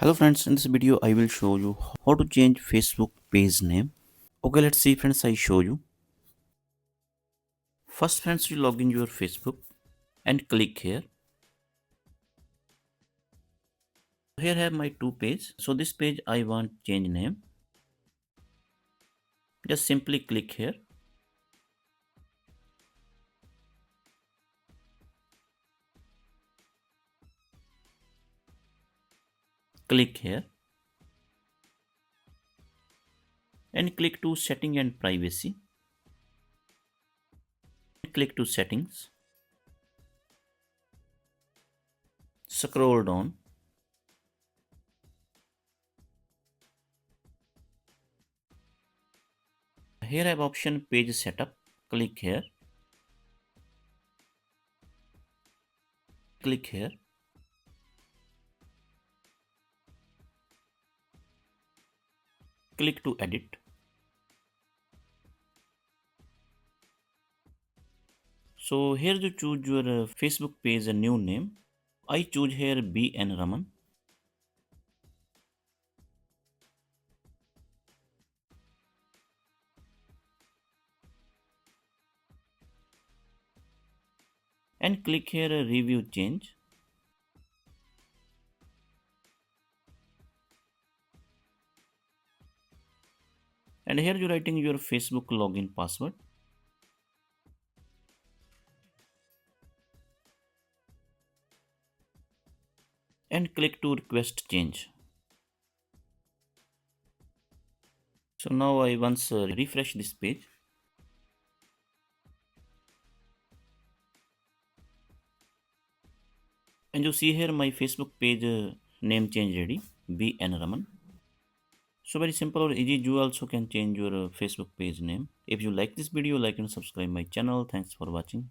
Hello friends, in this video I will show you how to change Facebook page name. Okay, let's see friends, I show you. First friends, you log in your Facebook and click here. Here I have my two page. So this page I want change name. Just simply click here. Click here and click to setting and privacy. Click to settings. Scroll down. Here I have option page setup. Click here. Click here. Click to edit. So here you choose your Facebook page a new name. I choose here BN Raman. And click here review change. And here you're writing your Facebook login password. And click to request change. So now I once refresh this page. And you see here my Facebook page name change ready. BN Raman. So very simple or easy, you also can change your Facebook page name. If you like this video, like and subscribe my channel. Thanks for watching.